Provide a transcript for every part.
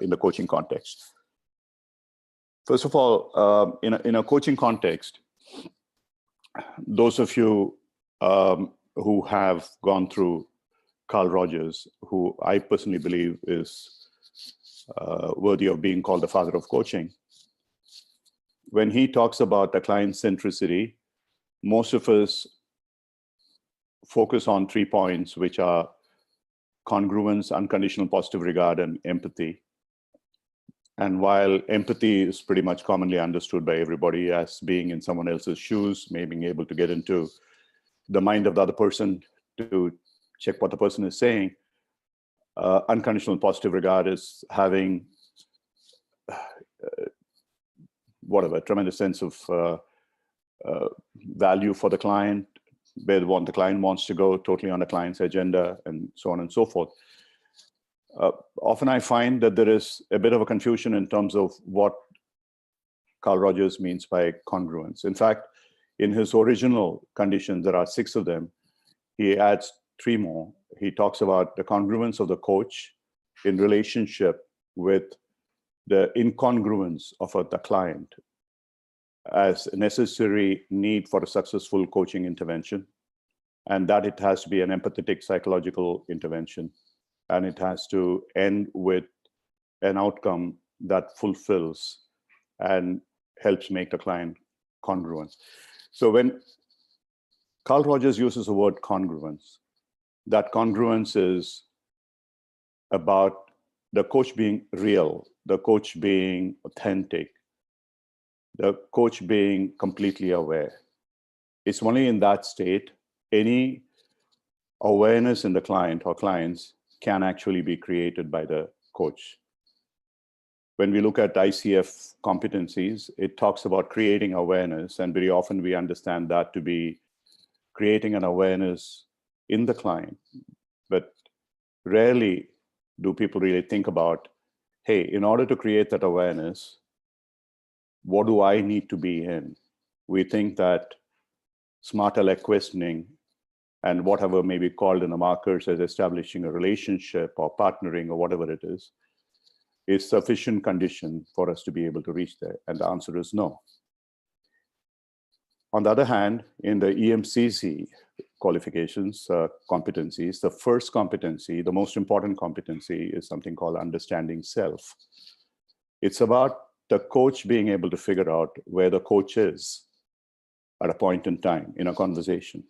in the coaching context. First of all, in a coaching context, those of you who have gone through Carl Rogers, who I personally believe is worthy of being called the father of coaching, when he talks about the client centricity, most of us focus on 3 points, which are congruence, unconditional positive regard, and empathy. And while empathy is pretty much commonly understood by everybody as being in someone else's shoes, maybe being able to get into the mind of the other person to check what the person is saying, unconditional positive regard is having whatever, tremendous sense of value for the client, where the client wants to go, totally on the client's agenda, and so on and so forth. Often I find that there is a bit of a confusion in terms of what Carl Rogers means by congruence. In fact, in his original conditions, there are 6 of them. He adds 3 more. He talks about the congruence of the coach in relationship with the incongruence of the client as a necessary need for a successful coaching intervention, and that it has to be an empathetic psychological intervention, and it has to end with an outcome that fulfills and helps make the client congruent. So when Carl Rogers uses the word congruence, that congruence is about the coach being real, the coach being authentic, the coach being completely aware. It's only in that state any awareness in the client or clients can actually be created by the coach. When we look at ICF competencies, it talks about creating awareness, and very often we understand that to be creating an awareness in the client. But rarely do people really think about, hey, in order to create that awareness, what do I need to be in? We think that smart aleck questioning and whatever may be called in the markers as establishing a relationship or partnering or whatever it is sufficient condition for us to be able to reach there. And the answer is no. On the other hand, in the EMCC qualifications, competencies, the first competency, the most important competency, is something called understanding self. It's about the coach being able to figure out where the coach is at a point in time in a conversation.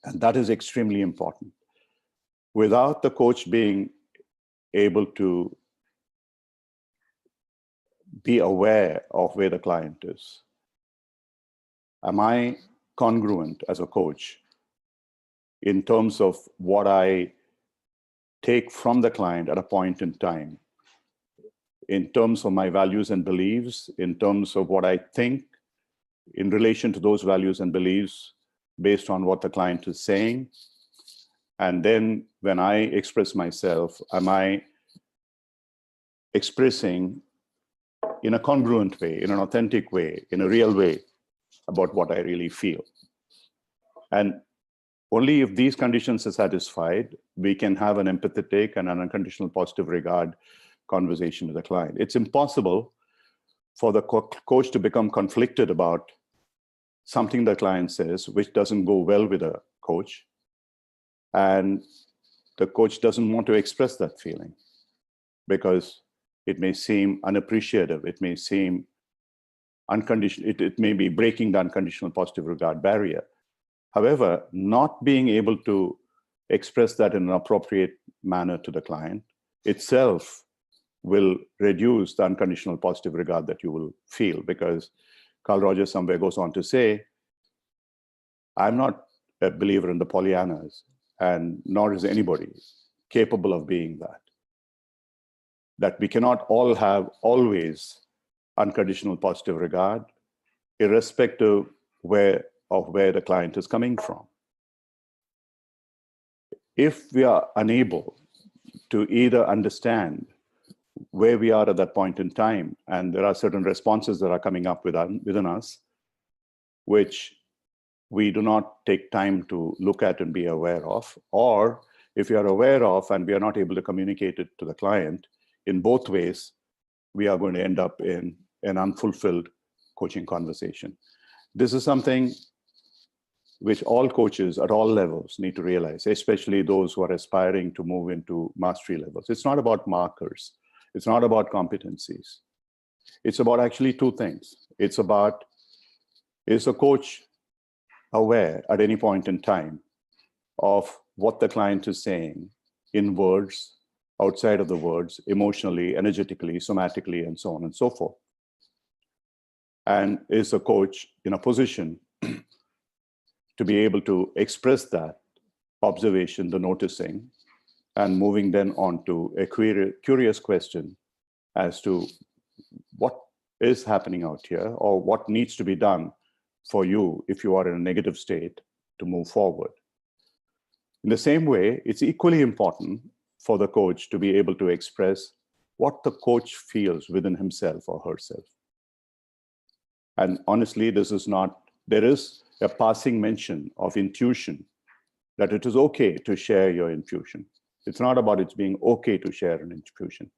And that is extremely important. Without the coach being able to be aware of where the client is, am I congruent as a coach in terms of what I take from the client at a point in time, in terms of my values and beliefs, in terms of what I think in relation to those values and beliefs based on what the client is saying? And then when I express myself, am I expressing in a congruent way, in an authentic way, in a real way about what I really feel? And only if these conditions are satisfied, we can have an empathetic and an unconditional positive regard conversation with the client. It's impossible for the coach to become conflicted about something the client says, which doesn't go well with the coach. And the coach doesn't want to express that feeling because it may seem unappreciative. It may seem unconditional. It may be breaking the unconditional positive regard barrier. However, not being able to express that in an appropriate manner to the client itself will reduce the unconditional positive regard that you will feel, because Carl Rogers somewhere goes on to say, I'm not a believer in the Pollyannas, and nor is anybody capable of being that. That we cannot all have always unconditional positive regard, irrespective of where the client is coming from. If we are unable to either understand where we are at that point in time, and there are certain responses that are coming up within us, which we do not take time to look at and be aware of, or if you are aware of and we are not able to communicate it to the client in both ways, we are going to end up in an unfulfilled coaching conversation. This is something which all coaches at all levels need to realize, especially those who are aspiring to move into mastery levels. It's not about markers. It's not about competencies. It's about actually two things. It's about, is a coach aware at any point in time of what the client is saying in words, outside of the words, emotionally, energetically, somatically, and so on and so forth? And is a coach in a position to be able to express that observation, the noticing, and moving then on to a curious question as to what is happening out here, or what needs to be done for you if you are in a negative state to move forward. In the same way, it's equally important for the coach to be able to express what the coach feels within himself or herself. And honestly, there is a passing mention of intuition, that it is okay to share your intuition. It's not about it being okay to share an intuition.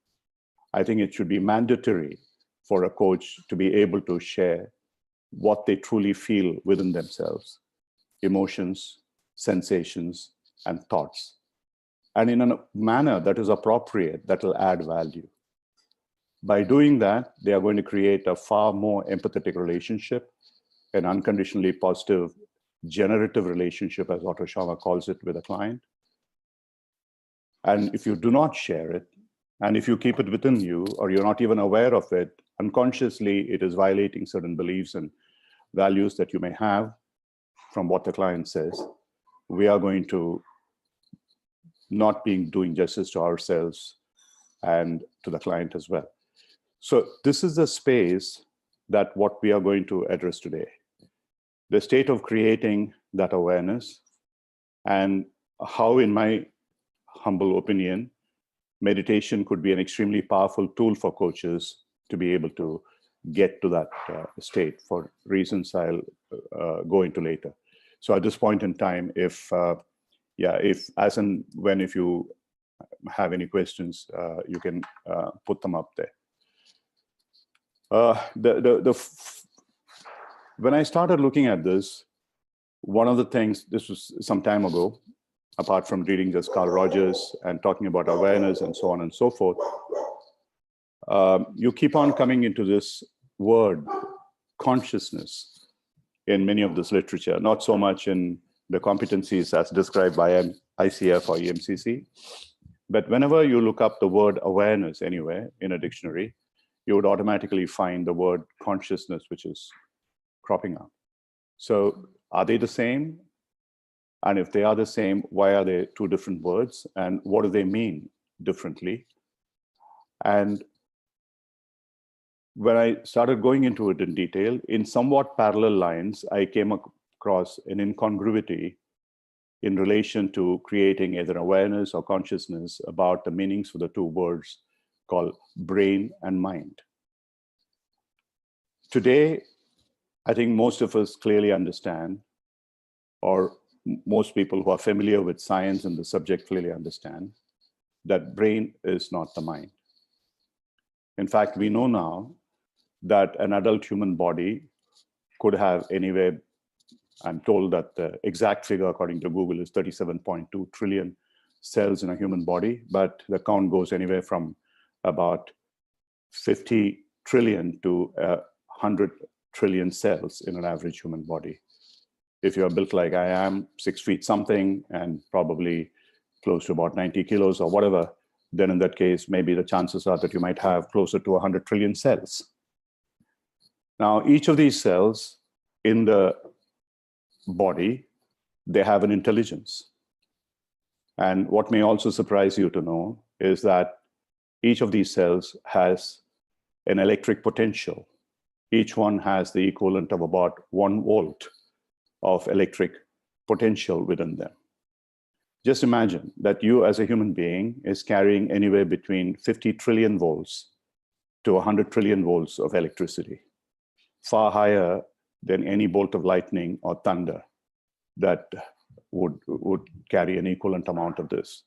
I think it should be mandatory for a coach to be able to share what they truly feel within themselves, emotions, sensations, and thoughts, and in a manner that is appropriate, that will add value. By doing that, they are going to create a far more empathetic relationship, an unconditionally positive, generative relationship, as Otto Scharmer calls it, with a client. And if you do not share it, and if you keep it within you, or you're not even aware of it, unconsciously, it is violating certain beliefs and values that you may have from what the client says. We are going to not be doing justice to ourselves and to the client as well. So this is the space that what we are going to address today. The state of creating that awareness, and how, in my humble opinion, meditation could be an extremely powerful tool for coaches to be able to get to that state, for reasons I'll go into later. So at this point in time, if you have any questions, you can put them up there. When I started looking at this, one of the things, this was some time ago, apart from reading just Carl Rogers and talking about awareness and so on and so forth, you keep on coming into this word, consciousness, in many of this literature, not so much in the competencies as described by ICF or EMCC, but whenever you look up the word awareness anywhere in a dictionary, you would automatically find the word consciousness, which is cropping up. So are they the same? And if they are the same, why are they two different words? And what do they mean differently? And when I started going into it in detail, in somewhat parallel lines, I came across an incongruity in relation to creating either awareness or consciousness about the meanings for the two words called brain and mind. Today, I think most of us clearly understand, or most people who are familiar with science and the subject clearly understand, that brain is not the mind. In fact, we know now that an adult human body could have anywhere, I'm told that the exact figure according to Google is 37.2 trillion cells in a human body, but the count goes anywhere from about 50 trillion to 100 trillion cells in an average human body. If you're built like I am, 6 feet something, and probably close to about 90 kilos or whatever, then in that case, maybe the chances are that you might have closer to 100 trillion cells. Now, each of these cells in the body, they have an intelligence. And what may also surprise you to know is that each of these cells has an electric potential. Each one has the equivalent of about 1 volt of electric potential within them. Just imagine that you as a human being is carrying anywhere between 50 trillion volts to 100 trillion volts of electricity, far higher than any bolt of lightning or thunder that would carry an equivalent amount of this.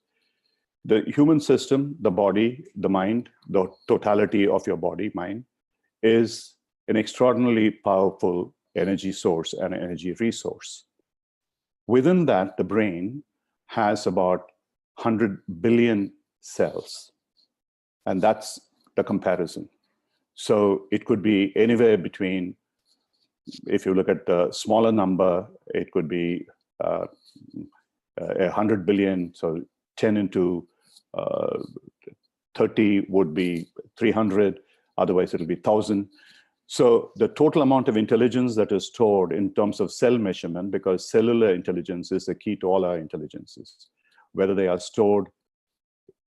The human system, the body, the mind, the totality of your body, mind, is an extraordinarily powerful energy source and energy resource. Within that, the brain has about 100 billion cells. And that's the comparison. So it could be anywhere between, if you look at the smaller number, it could be 100 billion. So 10 into 30 would be 300. Otherwise, it'll be 1,000. So the total amount of intelligence that is stored in terms of cell measurement, because cellular intelligence is the key to all our intelligences, whether they are stored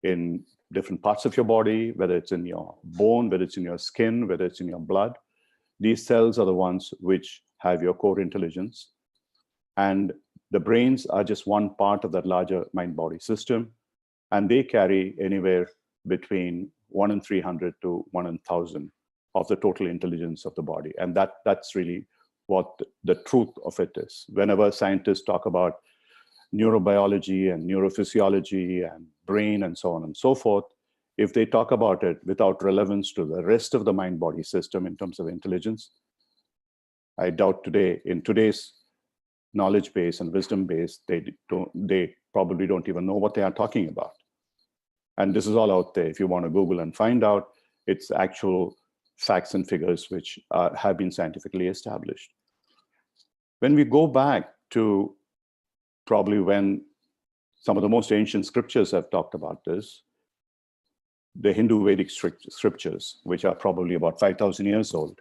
in different parts of your body, whether it's in your bone, whether it's in your skin, whether it's in your blood. These cells are the ones which have your core intelligence. And the brains are just one part of that larger mind-body system. And they carry anywhere between 1 in 300 to 1 in 1,000 of the total intelligence of the body. And that's really what the truth of it is. Whenever scientists talk about neurobiology and neurophysiology and brain and so on and so forth, if they talk about it without relevance to the rest of the mind-body system in terms of intelligence, I doubt today, in today's knowledge base and wisdom base, they probably don't even know what they are talking about. And this is all out there. If you want to Google and find out, it's actual facts and figures which have been scientifically established. When we go back to probably when some of the most ancient scriptures have talked about this, the Hindu Vedic scriptures, which are probably about 5,000 years old,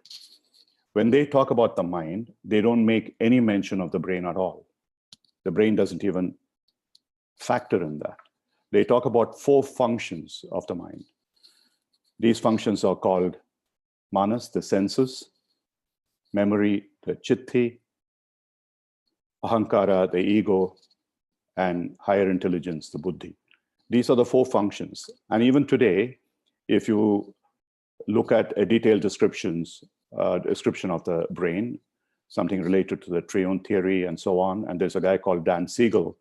when they talk about the mind, they don't make any mention of the brain at all. The brain doesn't even factor in that. They talk about 4 functions of the mind. These functions are called manas, the senses, memory, the chitti, ahankara, the ego, and higher intelligence, the buddhi. These are the 4 functions. And even today, if you look at a detailed description of the brain, something related to the triune theory and so on, and there's a guy called Dan Siegel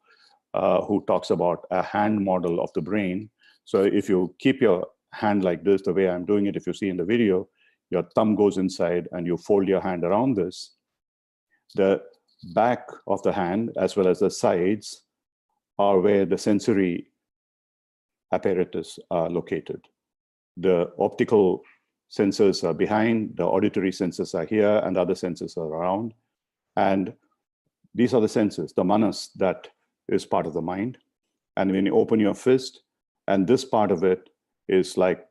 who talks about a hand model of the brain. So if you keep your hand like this, the way I'm doing it, if you see in the video, your thumb goes inside and you fold your hand around this. The back of the hand, as well as the sides, are where the sensory apparatus are located. The optical sensors are behind, the auditory sensors are here, and the other sensors are around. And these are the senses, the manas, that is part of the mind. And when you open your fist, and this part of it is like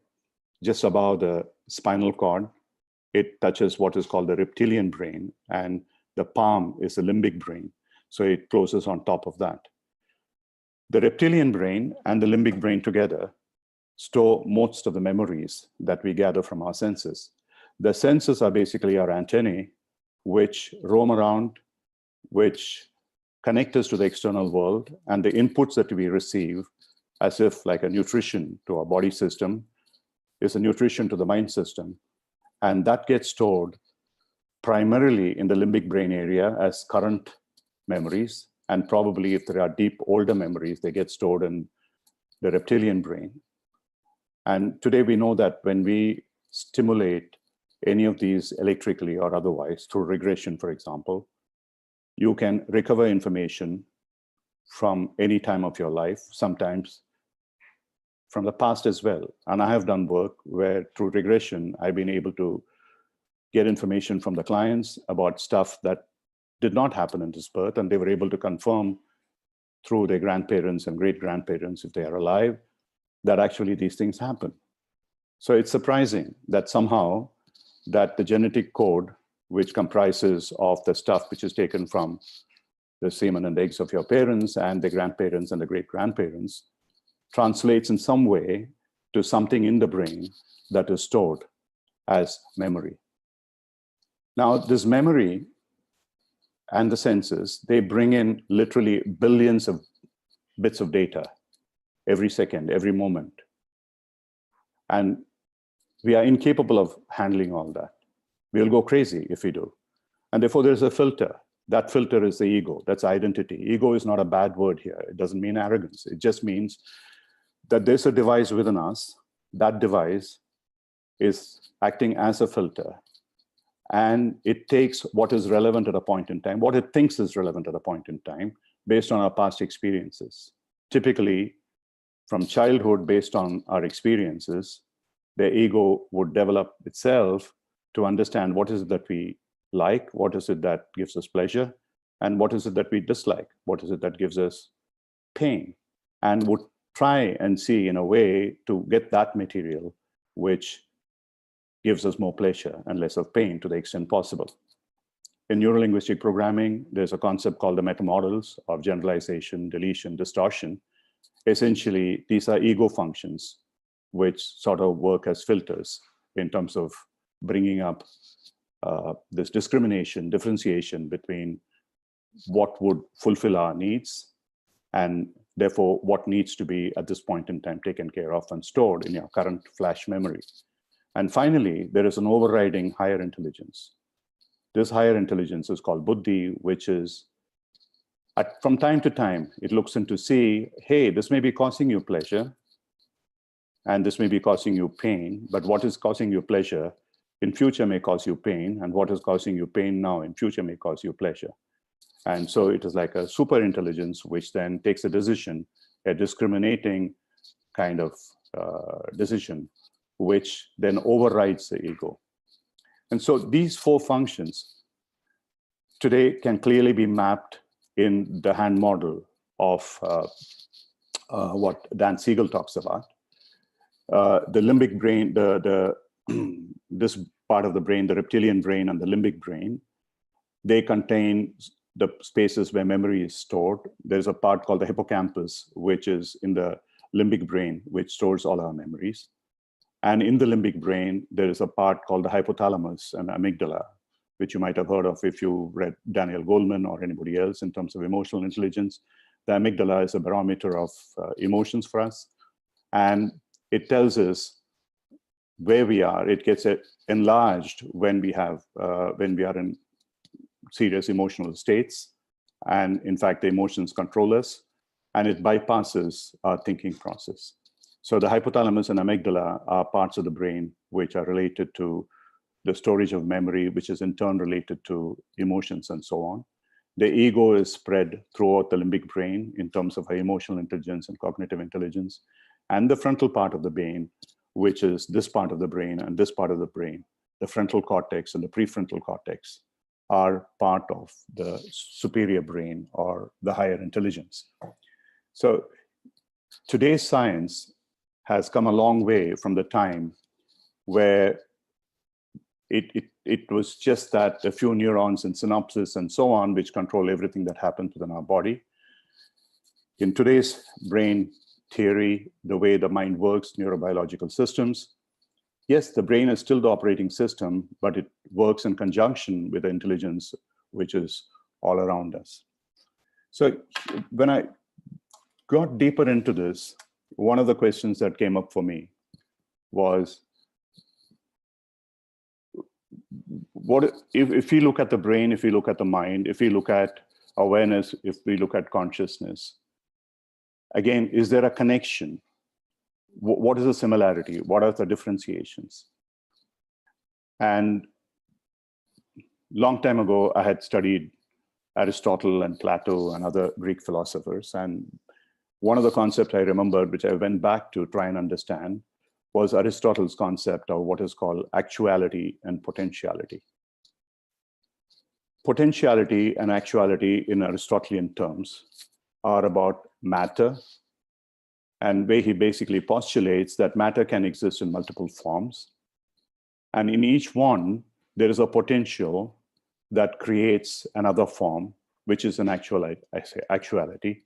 just above the spinal cord, it touches what is called the reptilian brain, and the palm is the limbic brain. So it closes on top of that. The reptilian brain and the limbic brain together store most of the memories that we gather from our senses. The senses are basically our antennae, which roam around, which connect us to the external world, and the inputs that we receive, as if like a nutrition to our body system, is a nutrition to the mind system. And that gets stored primarily in the limbic brain area as current memories. And probably if there are deep, older memories, they get stored in the reptilian brain. And today we know that when we stimulate any of these electrically or otherwise, through regression, for example, you can recover information from any time of your life, sometimes from the past as well. And I have done work where through regression, I've been able to get information from the clients about stuff that did not happen in this birth, and they were able to confirm through their grandparents and great-grandparents, if they are alive, that actually these things happen. So it's surprising that somehow that the genetic code, which comprises of the stuff which is taken from the semen and eggs of your parents and the grandparents and the great-grandparents, translates in some way to something in the brain that is stored as memory. Now, this memory and the senses, they bring in literally billions of bits of data every second, every moment. And we are incapable of handling all that. We'll go crazy if we do. And therefore, there's a filter. That filter is the ego. That's identity. Ego is not a bad word here. It doesn't mean arrogance. It just means that there's a device within us. That device is acting as a filter, and it takes what is relevant at a point in time, what it thinks is relevant at a point in time, based on our past experiences. Typically, from childhood, based on our experiences, the ego would develop itself to understand what is it that we like, what is it that gives us pleasure, and what is it that we dislike, what is it that gives us pain, and would try and see in a way to get that material which gives us more pleasure and less of pain to the extent possible. In neurolinguistic programming, there's a concept called the metamodels of generalization, deletion, distortion. Essentially, these are ego functions which sort of work as filters in terms of bringing up this discrimination, differentiation between what would fulfill our needs and therefore what needs to be at this point in time taken care of and stored in your current flash memory. And finally, there is an overriding higher intelligence. This higher intelligence is called buddhi, which is from time to time, it looks in to see, hey, this may be causing you pleasure and this may be causing you pain, but what is causing you pleasure in future may cause you pain, and what is causing you pain now in future may cause you pleasure. And so it is like a super intelligence, which then takes a decision, a discriminating kind of decision, which then overrides the ego. And so these four functions today can clearly be mapped in the hand model of what Dan Siegel talks about. The limbic brain, this part of the brain, the reptilian brain and the limbic brain, they contain the spaces where memory is stored. There's a part called the hippocampus, which is in the limbic brain, which stores all our memories. And in the limbic brain, there is a part called the hypothalamus and amygdala, which you might have heard of if you read Daniel Goleman or anybody else in terms of emotional intelligence. The amygdala is a barometer of emotions for us. And it tells us where we are. It gets enlarged when we are in serious emotional states. And in fact, the emotions control us, and it bypasses our thinking process. So the hypothalamus and amygdala are parts of the brain which are related to the storage of memory, which is in turn related to emotions and so on. The ego is spread throughout the limbic brain in terms of emotional intelligence and cognitive intelligence. And the frontal part of the brain, which is this part of the brain and this part of the brain, the frontal cortex and the prefrontal cortex, are part of the superior brain or the higher intelligence. So today's science has come a long way from the time where it was just that a few neurons and synapses and so on, which control everything that happens within our body. In today's brain theory, the way the mind works, neurobiological systems, yes, the brain is still the operating system, but it works in conjunction with the intelligence, which is all around us. So when I got deeper into this, one of the questions that came up for me was, what if we look at the brain, if we look at the mind, if we look at awareness, if we look at consciousness, again, is there a connection? What is the similarity? What are the differentiations? And long time ago, I had studied Aristotle and Plato and other Greek philosophers. And one of the concepts I remembered, which I went back to try and understand, was Aristotle's concept of what is called actuality and potentiality. Potentiality and actuality in Aristotelian terms are about matter, and where he basically postulates that matter can exist in multiple forms. And in each one, there is a potential that creates another form, which is an actuality.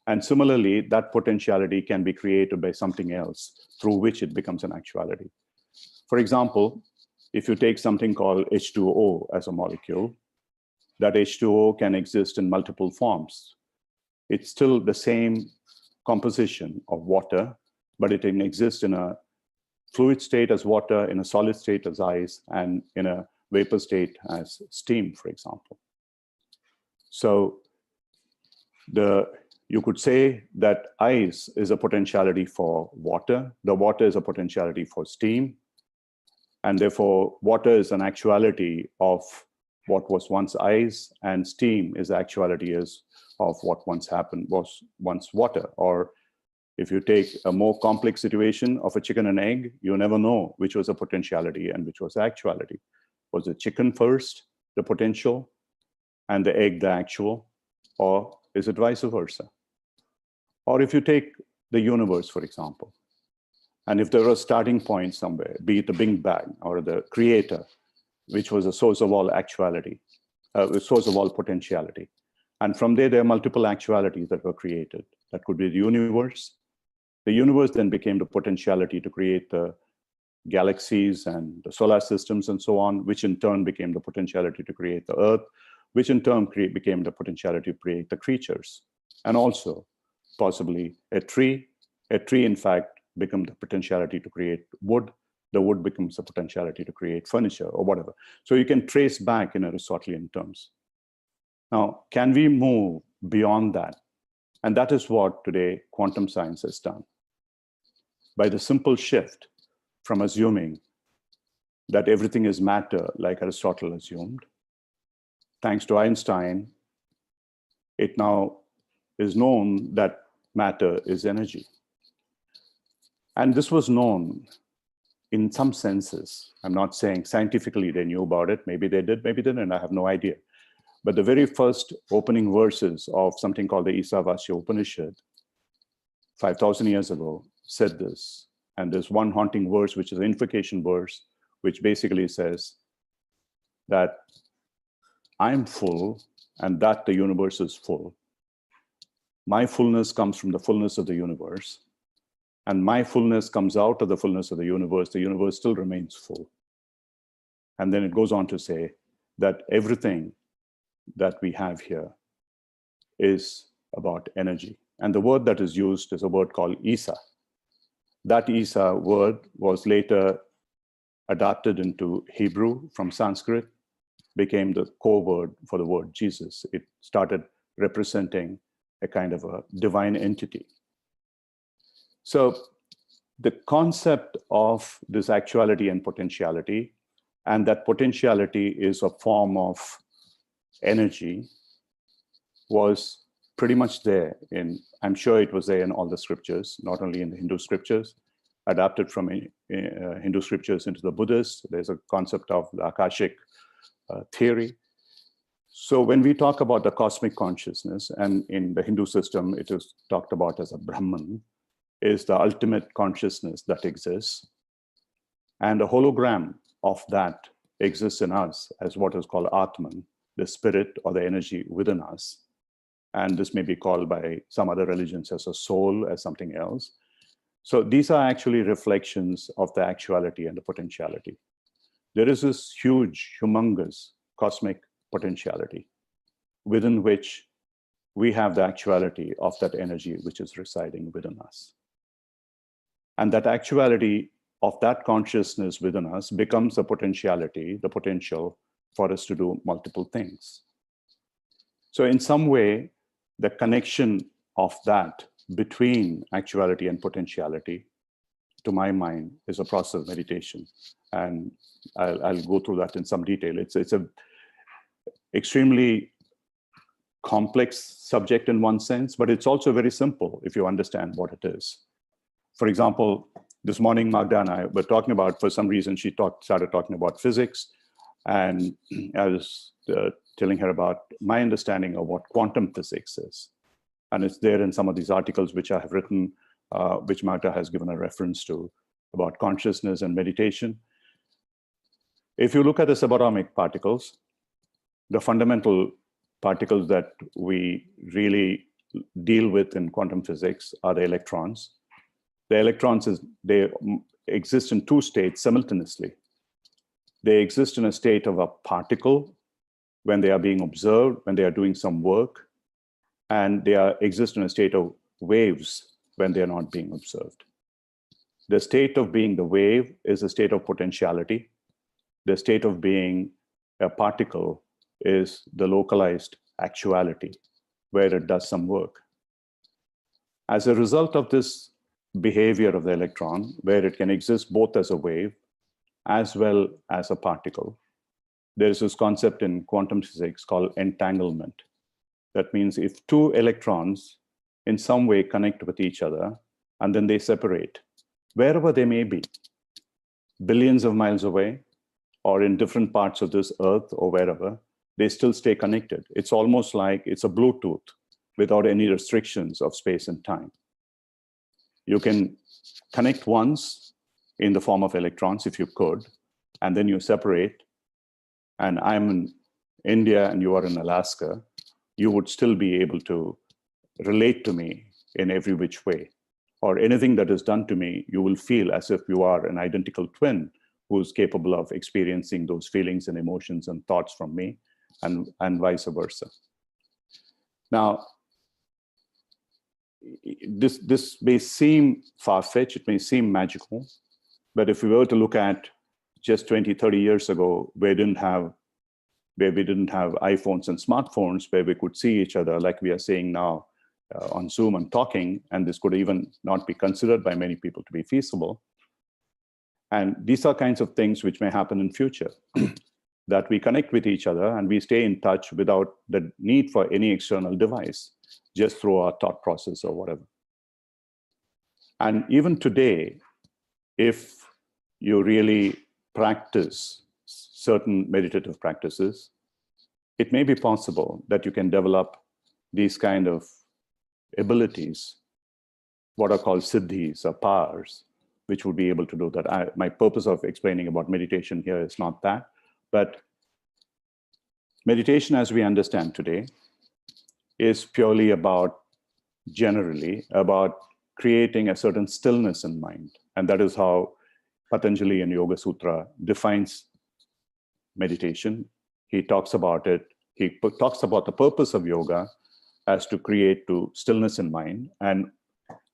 And similarly, that potentiality can be created by something else through which it becomes an actuality. For example, if you take something called H2O as a molecule, that H2O can exist in multiple forms. It's still the same composition of water, but it can exist in a fluid state as water, in a solid state as ice, and in a vapor state as steam, for example. So You could say that ice is a potentiality for water. The water is a potentiality for steam. And therefore, water is an actuality of what was once ice, and steam is the actuality of what once was once water. Or if you take a more complex situation of a chicken and egg, you never know which was a potentiality and which was actuality. Was the chicken first, the potential, and the egg the actual? Or is it vice versa? Or if you take the universe, for example, and if there was a starting point somewhere, be it the Big Bang or the creator, which was a source of all actuality, the source of all potentiality. And from there are multiple actualities that were created. That could be the universe. The universe then became the potentiality to create the galaxies and the solar systems and so on, which in turn became the potentiality to create the earth, which in turn became the potentiality to create the creatures. And also possibly a tree. A tree, in fact, becomes the potentiality to create wood. The wood becomes the potentiality to create furniture or whatever. So you can trace back in Aristotelian terms. Now, can we move beyond that? And that is what today quantum science has done. By the simple shift from assuming that everything is matter, like Aristotle assumed, thanks to Einstein, it now is known that matter is energy. And this was known in some senses. I'm not saying scientifically they knew about it. Maybe they did, maybe they didn't, I have no idea. But the very first opening verses of something called the Isavasya Upanishad, 5,000 years ago, said this. And there's one haunting verse, which is an invocation verse, which basically says that I'm full and that the universe is full. My fullness comes from the fullness of the universe. And my fullness comes out of the fullness of the universe still remains full. And then it goes on to say that everything that we have here is about energy. And the word that is used is a word called Isa. That Isa word was later adapted into Hebrew from Sanskrit, became the core word for the word Jesus. It started representing a kind of a divine entity. So the concept of this actuality and potentiality, and that potentiality is a form of energy, was pretty much there in, I'm sure it was there in all the scriptures, not only in the Hindu scriptures, adapted from Hindu scriptures into the Buddhist. There's a concept of the Akashic theory. So when we talk about the cosmic consciousness, and in the Hindu system, it is talked about as a Brahman, is the ultimate consciousness that exists. And a hologram of that exists in us as what is called Atman, the spirit or the energy within us. And this may be called by some other religions as a soul, as something else. So these are actually reflections of the actuality and the potentiality. There is this huge, humongous cosmic potentiality within which we have the actuality of that energy which is residing within us. And that actuality of that consciousness within us becomes the potentiality, the potential for us to do multiple things. So in some way, the connection of that between actuality and potentiality, to my mind, is a process of meditation. And I'll go through that in some detail. It's a extremely complex subject in one sense, but it's also very simple if you understand what it is. For example, this morning, Magda and I were talking about, for some reason, she started talking about physics. And I was telling her about my understanding of what quantum physics is. And it's there in some of these articles which I have written, which Magda has given a reference to, about consciousness and meditation. If you look at the subatomic particles, the fundamental particles that we really deal with in quantum physics are the electrons. The electrons, they exist in two states simultaneously. They exist in a state of a particle when they are being observed, when they are doing some work, and they exist in a state of waves when they are not being observed. The state of being the wave is a state of potentiality. The state of being a particle is the localized actuality, where it does some work. As a result of this behavior of the electron, where it can exist both as a wave as well as a particle, there is this concept in quantum physics called entanglement. That means if two electrons in some way connect with each other and then they separate, wherever they may be, billions of miles away or in different parts of this earth or wherever, they still stay connected. It's almost like it's a Bluetooth without any restrictions of space and time. You can connect once in the form of electrons if you could, and then you separate, and I'm in India and you are in Alaska, you would still be able to relate to me in every which way. Or anything that is done to me, you will feel as if you are an identical twin who's capable of experiencing those feelings and emotions and thoughts from me, and vice versa. Now, this may seem far-fetched, it may seem magical, but if we were to look at just 20, 30 years ago, where we didn't have iPhones and smartphones, where we could see each other like we are saying now on Zoom and talking, and this could even not be considered by many people to be feasible. And these are kinds of things which may happen in future, that we connect with each other and we stay in touch without the need for any external device, just through our thought process or whatever. And even today, if you really practice certain meditative practices, it may be possible that you can develop these kind of abilities, what are called siddhis or powers, which would be able to do that. My purpose of explaining about meditation here is not that, but meditation as we understand today is purely about, generally, about creating a certain stillness in mind. And that is how Patanjali in Yoga Sutra defines meditation. He talks about it. He talks about the purpose of yoga as to create to stillness in mind. And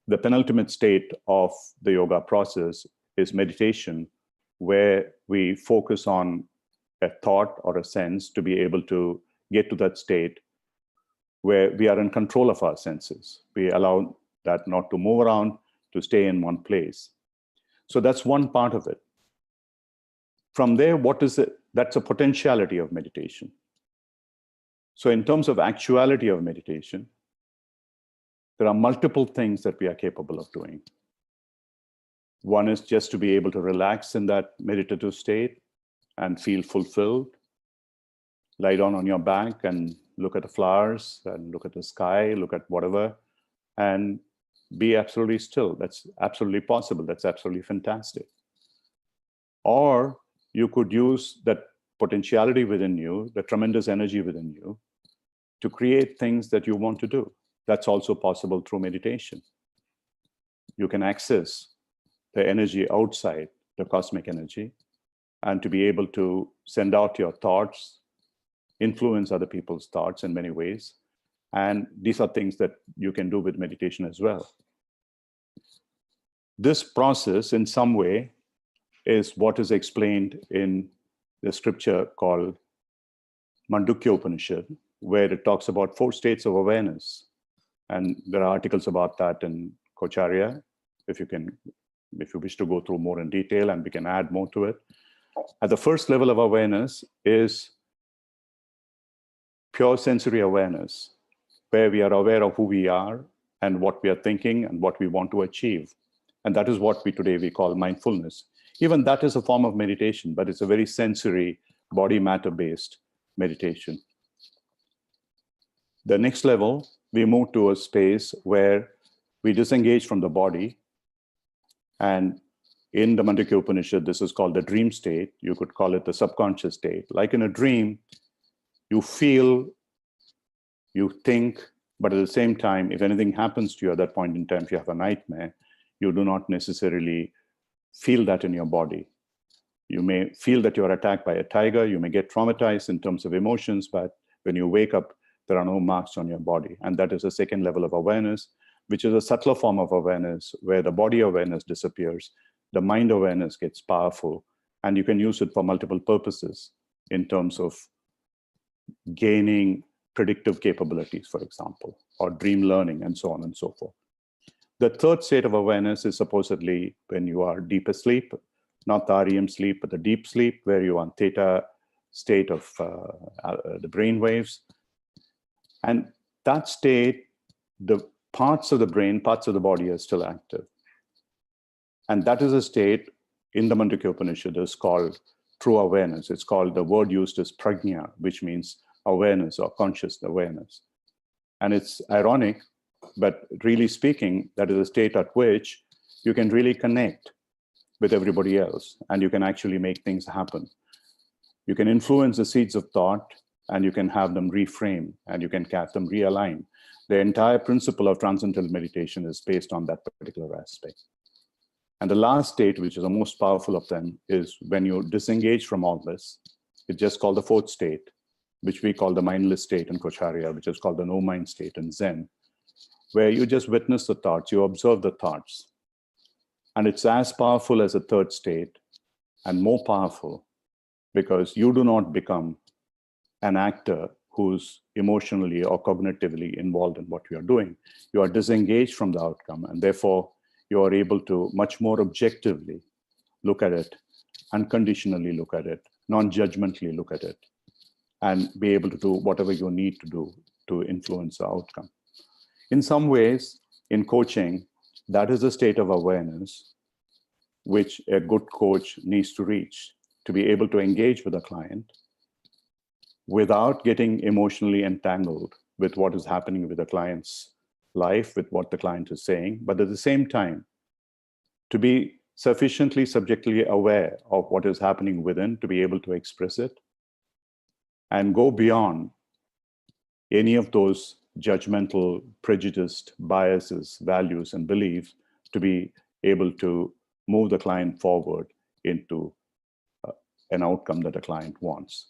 the penultimate state of the yoga process is meditation, where we focus on a thought or a sense to be able to get to that state where we are in control of our senses. We allow that not to move around, to stay in one place. So that's one part of it. From there, what is it? That's a potentiality of meditation. So in terms of actuality of meditation, there are multiple things that we are capable of doing. One is just to be able to relax in that meditative state and feel fulfilled. Lie down on your back and look at the flowers and look at the sky, look at whatever, and be absolutely still. That's absolutely possible. That's absolutely fantastic. Or you could use that potentiality within you, the tremendous energy within you, to create things that you want to do. That's also possible through meditation. You can access the energy outside, the cosmic energy, and to be able to send out your thoughts, influence other people's thoughts in many ways. And these are things that you can do with meditation as well. This process, in some way, is what is explained in the scripture called Mandukya Upanishad, where it talks about 4 states of awareness. And there are articles about that in Coacharya, if you wish to go through more in detail, and we can add more to it. At the first level of awareness is pure sensory awareness, where we are aware of who we are and what we are thinking and what we want to achieve. And that is what today we call mindfulness. Even that is a form of meditation, but it's a very sensory, body matter-based meditation. The next level, we move to a space where we disengage from the body. And in the Mandukya Upanishad, this is called the dream state. You could call it the subconscious state. Like in a dream, you feel, you think, but at the same time, if anything happens to you at that point in time, if you have a nightmare, you do not necessarily feel that in your body. You may feel that you're attacked by a tiger. You may get traumatized in terms of emotions, but when you wake up, there are no marks on your body. And that is a second level of awareness, which is a subtler form of awareness, where the body awareness disappears, the mind awareness gets powerful, and you can use it for multiple purposes in terms of gaining predictive capabilities, for example, or dream learning, and so on and so forth. The third state of awareness is supposedly when you are deep asleep, not the REM sleep, but the deep sleep, where you are in theta state of the brain waves. And that state, the parts of the brain, parts of the body are still active. And that is a state in the Mandukya Upanishad is called true awareness. It's called, the word used is prajna, which means awareness or conscious awareness. And it's ironic, but really speaking, that is a state at which you can really connect with everybody else and you can actually make things happen. You can influence the seeds of thought and you can have them reframe and you can have them realign. The entire principle of transcendental meditation is based on that particular aspect. And the last state, which is the most powerful of them, is when you disengage from all this. It's just called the fourth state, which we call the mindless state in Coacharya, which is called the no mind state in Zen, where you just witness the thoughts, you observe the thoughts. And it's as powerful as a third state and more powerful because you do not become an actor who's emotionally or cognitively involved in what you are doing. You are disengaged from the outcome, and therefore you are able to much more objectively look at it, unconditionally look at it, non-judgmentally look at it, and be able to do whatever you need to do to influence the outcome. In some ways, in coaching, that is a state of awareness which a good coach needs to reach to be able to engage with a client without getting emotionally entangled with what is happening with the client's life, with what the client is saying, but at the same time, to be sufficiently subjectively aware of what is happening within to be able to express it and go beyond any of those judgmental, prejudiced biases, values, and beliefs to be able to move the client forward into an outcome that the client wants.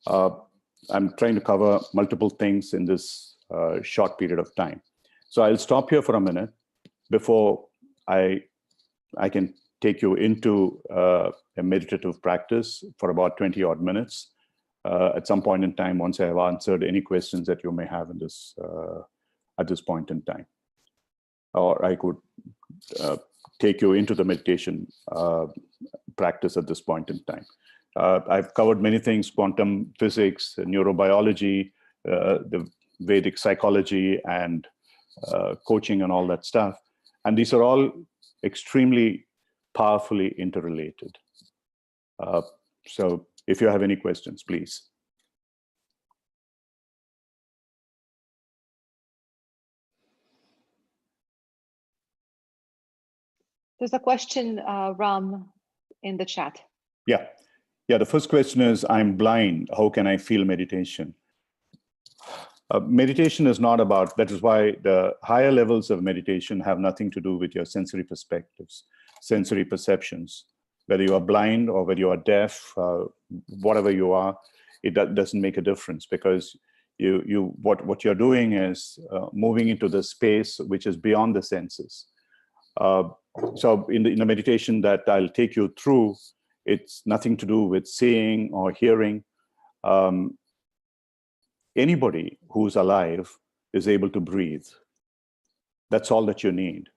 I'm trying to cover multiple things in this short period of time. So I'll stop here for a minute before I can take you into a meditative practice for about 20 odd minutes. At some point in time, once I have answered any questions that you may have in this at this point in time. Or I could take you into the meditation practice at this point in time. I've covered many things: quantum physics, neurobiology, the Vedic psychology, and coaching and all that stuff. And these are all extremely powerfully interrelated. So if you have any questions, please. There's a question, Ram, in the chat. Yeah. The first question is, I'm blind. How can I feel meditation? Meditation is not about, that is why the higher levels of meditation have nothing to do with your sensory perspectives, sensory perceptions. Whether you are blind or whether you are deaf, whatever you are, it doesn't make a difference, because what you're doing is moving into the space which is beyond the senses. So in the meditation that I'll take you through, it's nothing to do with seeing or hearing. Anybody who's alive is able to breathe. That's all that you need.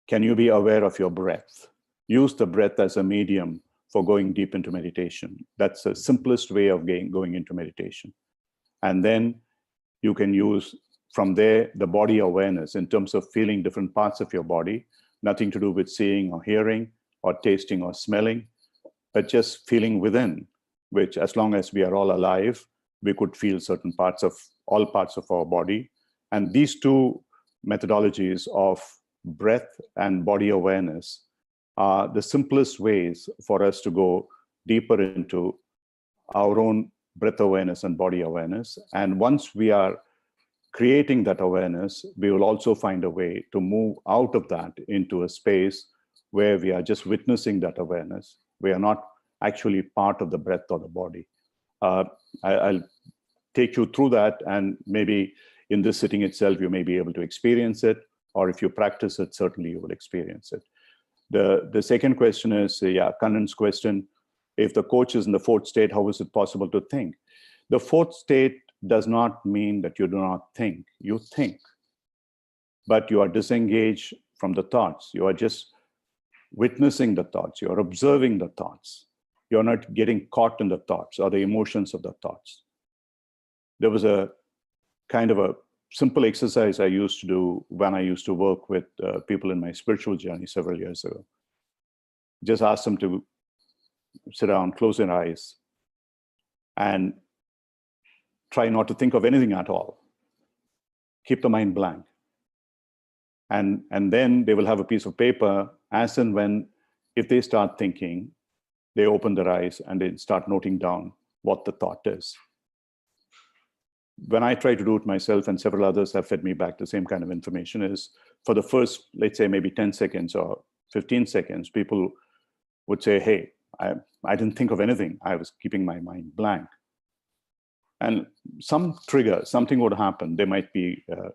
Can you be aware of your breath? Use the breath as a medium for going deep into meditation. That's the simplest way of going into meditation. And then you can use from there the body awareness in terms of feeling different parts of your body, nothing to do with seeing or hearing or tasting or smelling, but just feeling within, which as long as we are all alive, we could feel certain parts of all parts of our body. And these two methodologies of breath and body awareness are the simplest ways for us to go deeper into our own breath awareness and body awareness. And once we are creating that awareness, we will also find a way to move out of that into a space where we are just witnessing that awareness. We are not actually part of the breath or the body. I'll take you through that, and maybe in this sitting itself, you may be able to experience it, or if you practice it, certainly you will experience it. The second question is, Kannan's question, if the coach is in the fourth state, how is it possible to think? The fourth state does not mean that you do not think. You think. but you are disengaged from the thoughts. You are just witnessing the thoughts. You're observing the thoughts. You're not getting caught in the thoughts or the emotions of the thoughts. There was a kind of a simple exercise I used to do when I used to work with people in my spiritual journey several years ago. Just ask them to sit down, close their eyes, and try not to think of anything at all. Keep the mind blank. And then they will have a piece of paper, as and when, if they start thinking, they open their eyes and they start noting down what the thought is. When I try to do it myself, and several others have fed me back the same kind of information, is for the first, let's say maybe 10 seconds or 15 seconds, people would say, hey, I didn't think of anything. I was keeping my mind blank. And some trigger, something would happen. There might be a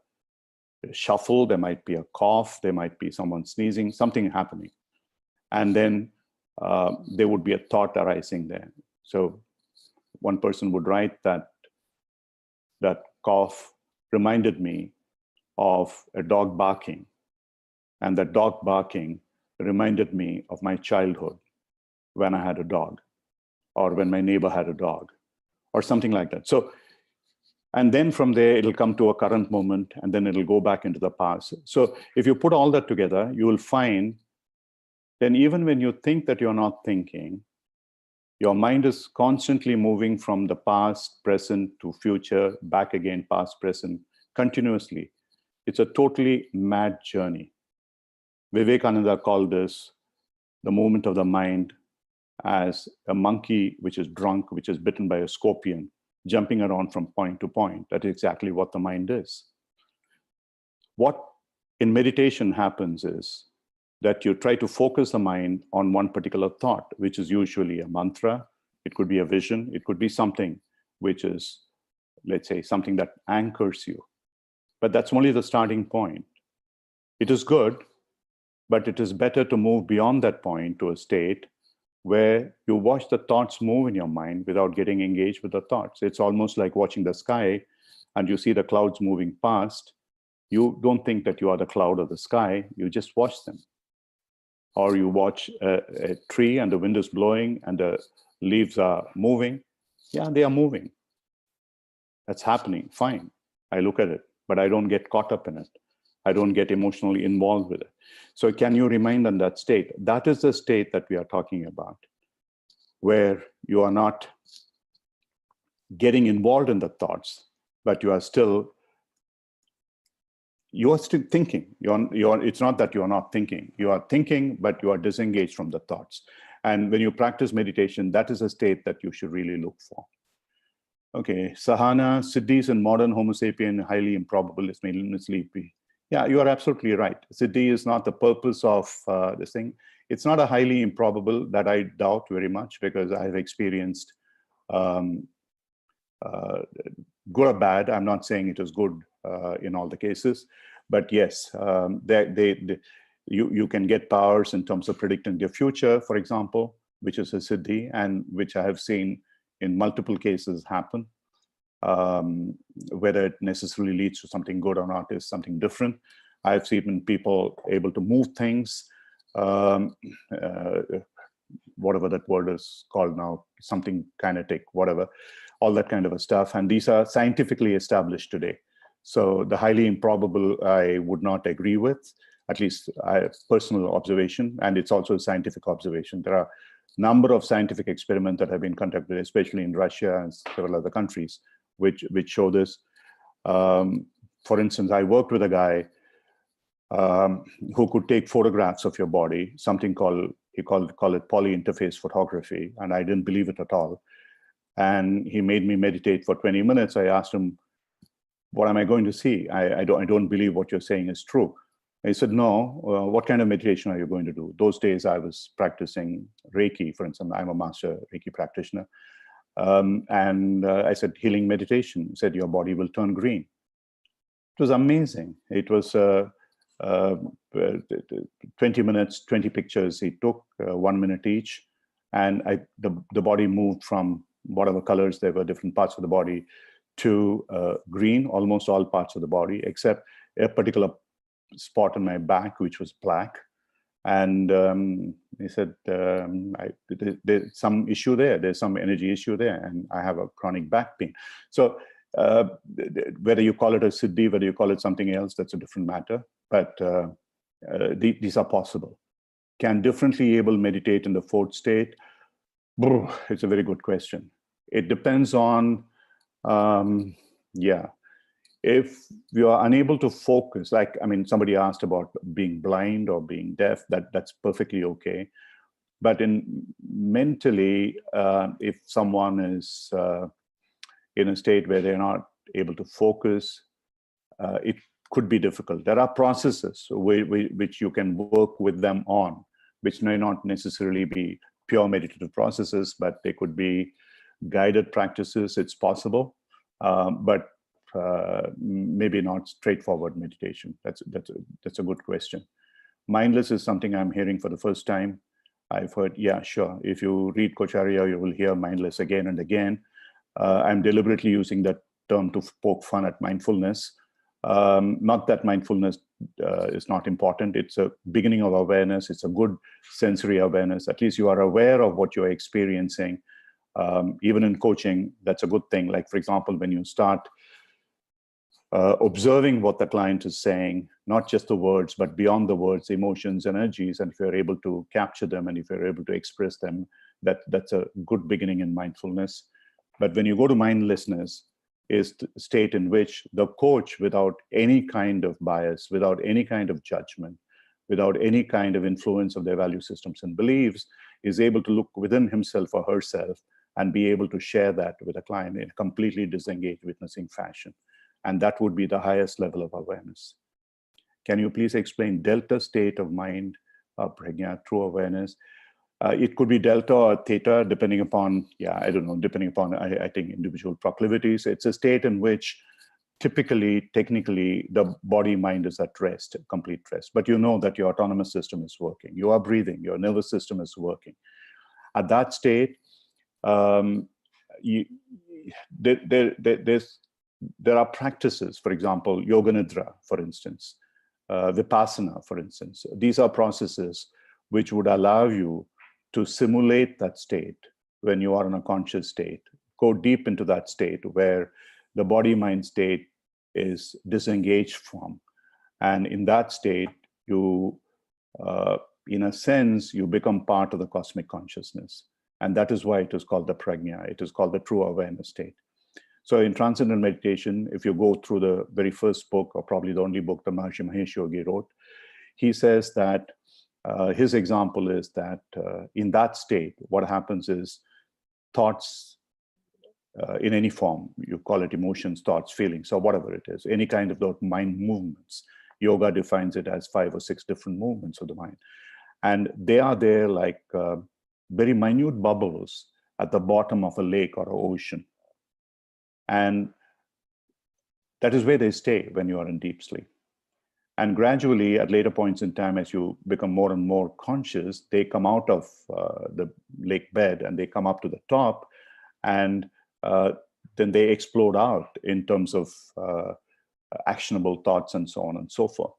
shuffle, there might be a cough, there might be someone sneezing, something happening. And then there would be a thought arising there. So one person would write that cough reminded me of a dog barking, and that dog barking reminded me of my childhood when I had a dog, or when my neighbor had a dog, or something like that. So, and then from there, it'll come to a current moment, and then it'll go back into the past. So if you put all that together, you will find then even when you think that you're not thinking, your mind is constantly moving from the past, present to future, back again, past, present, continuously. It's a totally mad journey. Vivekananda called this the movement of the mind as a monkey which is drunk, which is bitten by a scorpion, jumping around from point to point. That is exactly what the mind is. What in meditation happens is that you try to focus the mind on one particular thought, which is usually a mantra. It could be a vision. It could be something which is, let's say, something that anchors you. But that's only the starting point. It is good, but it is better to move beyond that point to a state where you watch the thoughts move in your mind without getting engaged with the thoughts. It's almost like watching the sky and you see the clouds moving past. You don't think that you are the cloud or the sky, you just watch them. Or you watch a tree and the wind is blowing and the leaves are moving. Yeah, they are moving. That's happening, fine. I look at it, but I don't get caught up in it. I don't get emotionally involved with it. So can you remain in that state? That is the state that we are talking about, where you are not getting involved in the thoughts, but you are still thinking. It's not that you are not thinking. You are thinking, but you are disengaged from the thoughts. And when you practice meditation, that is a state that you should really look for. Okay, Sahana, Siddhis in modern Homo sapien, highly improbable, is mainly sleepy. Yeah, you are absolutely right. Siddhi is not the purpose of this thing. It's not a highly improbable that I doubt very much, because I've experienced good or bad. I'm not saying it is good in all the cases, but yes, you can get powers in terms of predicting the future, for example, which is a siddhi, and which I have seen in multiple cases happen. Whether it necessarily leads to something good or not is something different. I've seen people able to move things, whatever that word is called now, something kinetic, whatever, all that kind of a stuff. And these are scientifically established today. So the highly improbable, I would not agree with, at least personal observation. And it's also a scientific observation. There are a number of scientific experiments that have been conducted, especially in Russia and several other countries, which show this. For instance, I worked with a guy who could take photographs of your body, something he called it poly-interface photography, and I didn't believe it at all. And he made me meditate for 20 minutes. I asked him, what am I going to see? I don't believe what you're saying is true. He said, no, what kind of meditation are you going to do? Those days I was practicing Reiki, for instance. I'm a master Reiki practitioner. And I said, healing meditation. He said, your body will turn green. It was amazing. It was 20 minutes, 20 pictures he took, 1 minute each. And the body moved from whatever colors there were, different parts of the body, to green, almost all parts of the body, except a particular spot on my back, which was black. And he said, there's some issue there. There's some energy issue there. And I have a chronic back pain. So whether you call it a siddhi, whether you call it something else, that's a different matter. But these are possible. Can differently able meditate in the fourth state? It's a very good question. It depends on, if you are unable to focus, like, I mean, somebody asked about being blind or being deaf, that's perfectly okay. But mentally, if someone is in a state where they're not able to focus, it could be difficult. There are processes which you can work with them on, which may not necessarily be pure meditative processes, but they could be guided practices. It's possible, but maybe not straightforward meditation. That's a good question. Mindless is something I'm hearing for the first time. I've heard, yeah, sure. If you read Coacharya, you will hear mindless again and again. I'm deliberately using that term to poke fun at mindfulness. Not that mindfulness is not important. It's a beginning of awareness. It's a good sensory awareness. At least you are aware of what you're experiencing. Even in coaching, that's a good thing. Like, for example, when you start observing what the client is saying, not just the words, but beyond the words, emotions, energies, and if you're able to capture them and if you're able to express them, that's a good beginning in mindfulness. But when you go to mindlessness, is the state in which the coach, without any kind of bias, without any kind of judgment, without any kind of influence of their value systems and beliefs, is able to look within himself or herself and be able to share that with a client in a completely disengaged witnessing fashion. And that would be the highest level of awareness. Can you please explain delta state of mind, prajna, true awareness? It could be delta or theta, depending upon, I don't know, depending upon, I think, individual proclivities. It's a state in which typically, technically, the body-mind is at rest, complete rest. But you know that your autonomous system is working. You are breathing. Your nervous system is working. At that state, there are practices, for example, yoga nidra, for instance, vipassana, for instance. These are processes which would allow you to simulate that state when you are in a conscious state, go deep into that state where the body-mind state is disengaged from. And in that state, you, in a sense, you become part of the cosmic consciousness. And that is why it is called the prajna. It is called the true awareness state. So in Transcendental Meditation, if you go through the very first book, or probably the only book that Maharishi Mahesh Yogi wrote, he says that his example is that in that state, what happens is thoughts in any form, you call it emotions, thoughts, feelings, or whatever it is, any kind of those mind movements. Yoga defines it as 5 or 6 different movements of the mind. And they are there like very minute bubbles at the bottom of a lake or an ocean. And that is where they stay when you are in deep sleep. And gradually, at later points in time, as you become more and more conscious, they come out of the lake bed and they come up to the top, and then they explode out in terms of actionable thoughts and so on and so forth.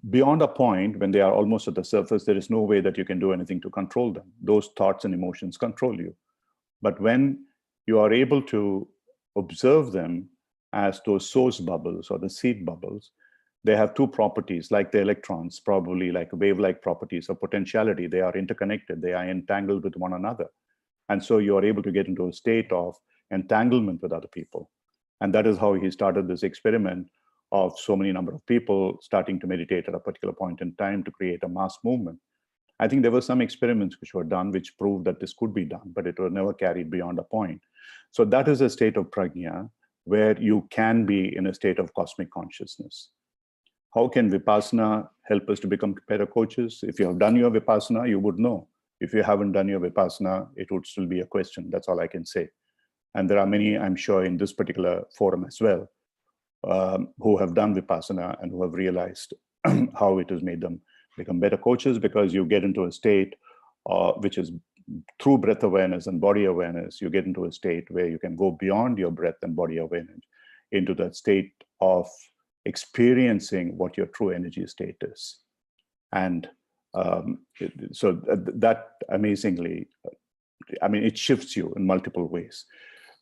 Beyond a point, when they are almost at the surface, there is no way that you can do anything to control them. Those thoughts and emotions control you. But when you are able to observe them as those source bubbles or the seed bubbles, they have 2 properties, like the electrons, probably like wave-like properties of potentiality. They are interconnected. They are entangled with one another. And so you are able to get into a state of entanglement with other people. And that is how he started this experiment of so many number of people starting to meditate at a particular point in time to create a mass movement. I think there were some experiments which were done which proved that this could be done, but it was never carried beyond a point. So that is a state of prajna where you can be in a state of cosmic consciousness. How can Vipassana help us to become better coaches? If you have done your Vipassana, you would know. If you haven't done your Vipassana, it would still be a question. That's all I can say. And there are many, I'm sure, in this particular forum as well, who have done Vipassana and who have realized how it has made them become better coaches, because you get into a state which is through breath awareness and body awareness, you get into a state where you can go beyond your breath and body awareness into that state of experiencing what your true energy state is. And so that amazingly, I mean, it shifts you in multiple ways.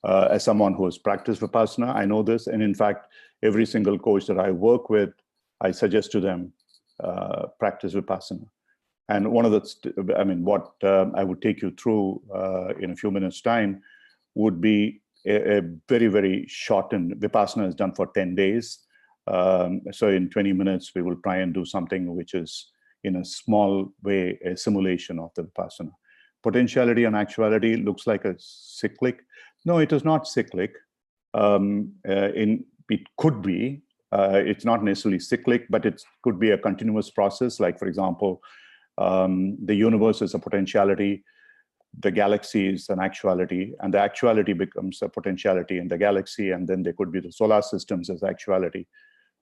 As someone who has practiced Vipassana, I know this. And in fact, every single coach that I work with, I suggest to them, practice Vipassana. And one of the, I mean, what I would take you through in a few minutes' time would be a very, very shortened, Vipassana is done for 10 days. So in 20 minutes, we will try and do something which is in a small way, a simulation of the Vipassana. Potentiality and actuality looks like a cyclic. No, it is not cyclic. It could be. It's not necessarily cyclic, but it could be a continuous process. Like, for example, the universe is a potentiality, the galaxy is an actuality, and the actuality becomes a potentiality in the galaxy, and then there could be the solar systems as actuality.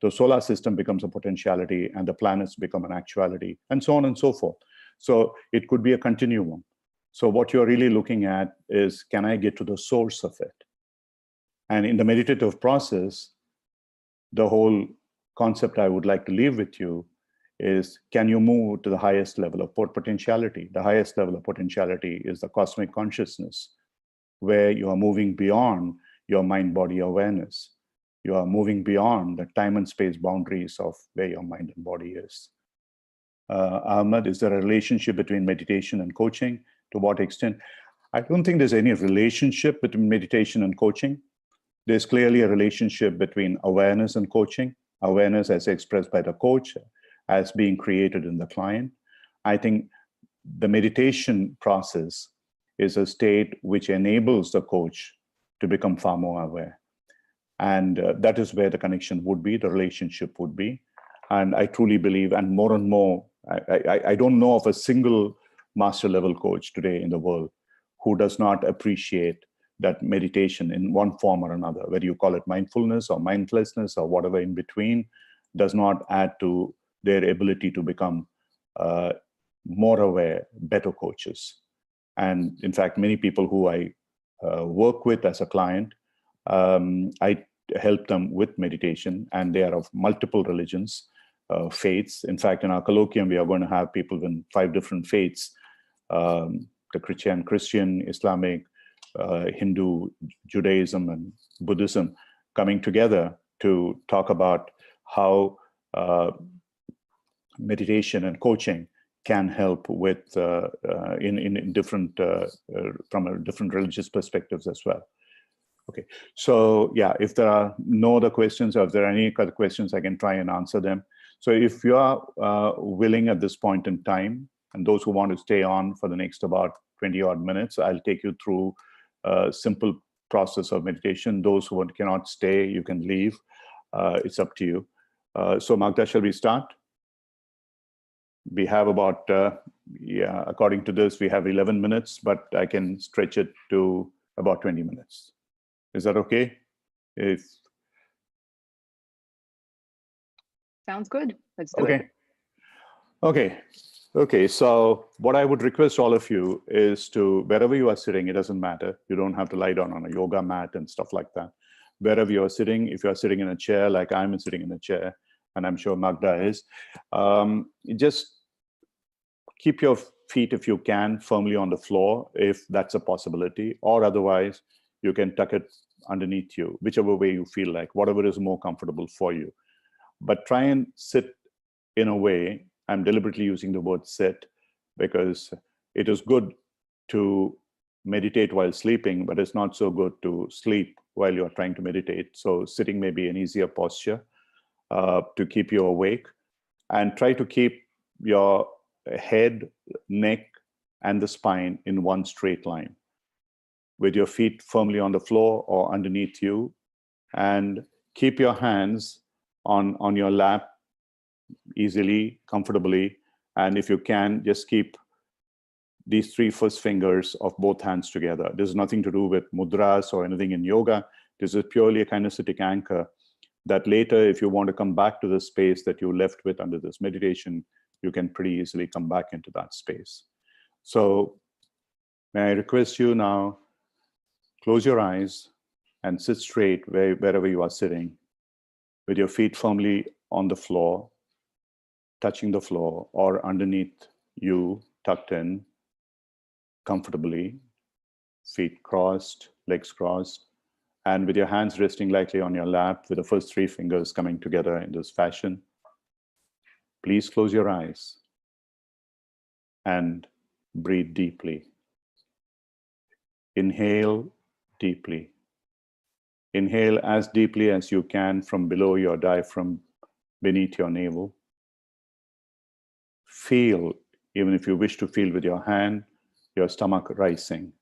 The solar system becomes a potentiality, and the planets become an actuality, and so on and so forth. So it could be a continuum. So what you're really looking at is, can I get to the source of it? And in the meditative process, the whole concept I would like to leave with you is, can you move to the highest level of potentiality? The highest level of potentiality is the cosmic consciousness, where you are moving beyond your mind-body awareness. You are moving beyond the time and space boundaries of where your mind and body is. Ahmed, is there a relationship between meditation and coaching? To what extent? I don't think there's any relationship between meditation and coaching. There's clearly a relationship between awareness and coaching. Awareness as expressed by the coach, as being created in the client. I think the meditation process is a state which enables the coach to become far more aware. And that is where the connection would be, the relationship would be. And I truly believe, and more, I don't know of a single master level coach today in the world who does not appreciate that meditation in one form or another, whether you call it mindfulness or mindlessness or whatever in between, does not add to their ability to become more aware, better coaches. And in fact, many people who I work with as a client, I help them with meditation, and they are of multiple religions, faiths. In fact, in our colloquium, we are going to have people in 5 different faiths, the Christian, Islamic, Hindu, Judaism, and Buddhism coming together to talk about how meditation and coaching can help with in different from different religious perspectives as well. Okay, so yeah, if there are no other questions, or if there are any other questions, I can try and answer them. So if you are willing at this point in time, and those who want to stay on for the next about 20 odd minutes, I'll take you through a simple process of meditation. Those who cannot stay, you can leave. It's up to you. So Magda, shall we start? We have about, yeah, according to this, we have 11 minutes, but I can stretch it to about 20 minutes. Is that okay? Sounds good. Let's do it. Okay. So what I would request all of you is to, wherever you are sitting, it doesn't matter. You don't have to lie down on a yoga mat and stuff like that. Wherever you are sitting, if you are sitting in a chair, like I'm sitting in a chair, and I'm sure Magda is, just keep your feet, if you can, firmly on the floor, if that's a possibility, or otherwise you can tuck it underneath you, whichever way you feel like, whatever is more comfortable for you. But try and sit in a way, I'm deliberately using the word sit, because it is good to meditate while sleeping, but it's not so good to sleep while you're trying to meditate. So sitting may be an easier posture to keep you awake, and try to keep your head, neck, and the spine in one straight line, with your feet firmly on the floor or underneath you, and keep your hands on your lap easily, comfortably. And if you can, just keep these 3 first fingers of both hands together. This is nothing to do with mudras or anything in yoga. This is purely a kinesthetic anchor that later, if you want to come back to the space that you left with under this meditation, you can pretty easily come back into that space. So may I request you now, close your eyes and sit straight wherever you are sitting. with your feet firmly on the floor, touching the floor, or underneath you, tucked in comfortably, feet crossed, legs crossed, and with your hands resting lightly on your lap, with the first 3 fingers coming together in this fashion. Please close your eyes and breathe deeply. Inhale deeply. Inhale as deeply as you can from below your diaphragm, beneath your navel. Feel, even if you wish to feel with your hand, your stomach rising.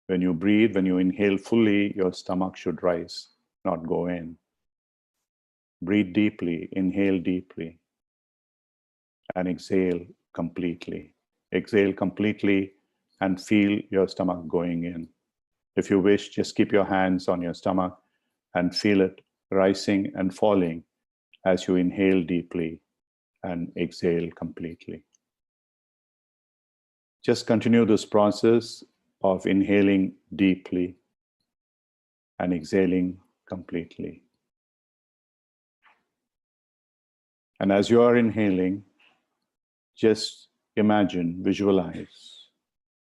When you breathe, when you inhale fully, your stomach should rise, not go in. Breathe deeply, inhale deeply, and exhale completely. Exhale completely and feel your stomach going in. If you wish, just keep your hands on your stomach and feel it rising and falling as you inhale deeply and exhale completely. Just continue this process of inhaling deeply and exhaling completely. And as you are inhaling, just imagine, visualize,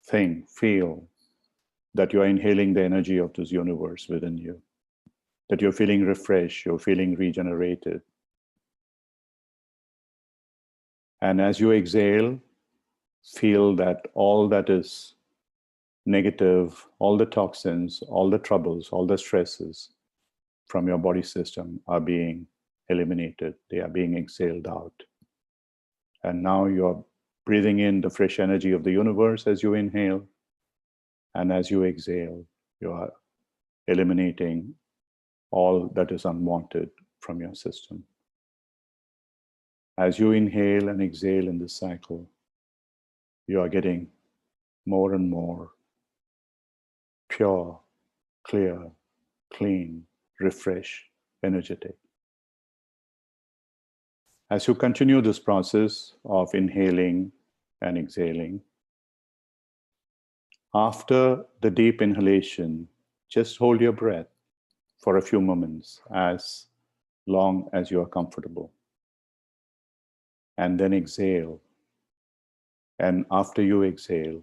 think, feel that you are inhaling the energy of this universe within you, that you're feeling refreshed, you're feeling regenerated. And as you exhale, feel that all that is negative, all the toxins, all the troubles, all the stresses from your body system are being eliminated. They are being exhaled out. And now you're breathing in the fresh energy of the universe as you inhale. And as you exhale, you are eliminating all that is unwanted from your system. As you inhale and exhale in this cycle, you are getting more and more pure, clear, clean, refreshed, energetic. As you continue this process of inhaling and exhaling, after the deep inhalation, just hold your breath for a few moments, as long as you are comfortable. And then exhale. And after you exhale,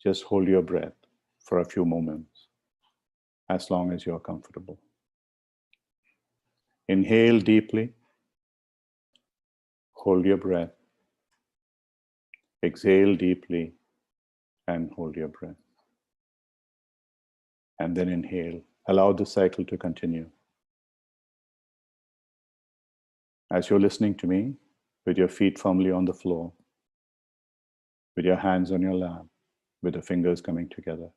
just hold your breath for a few moments, as long as you are comfortable. Inhale deeply. Hold your breath. Exhale deeply and hold your breath. And then inhale. Allow the cycle to continue. As you're listening to me, with your feet firmly on the floor, with your hands on your lap, with the fingers coming together.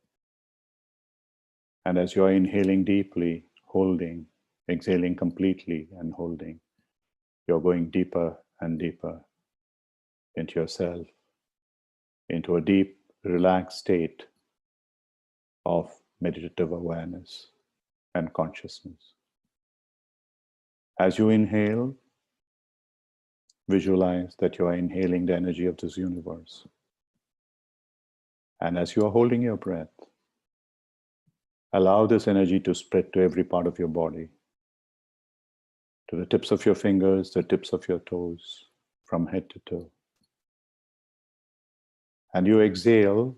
And as you're inhaling deeply, holding, exhaling completely and holding, you're going deeper and deeper into yourself, into a deep, relaxed state of meditative awareness and consciousness. As you inhale, visualize that you are inhaling the energy of this universe. And as you are holding your breath, allow this energy to spread to every part of your body, to the tips of your fingers, the tips of your toes, from head to toe. And you exhale,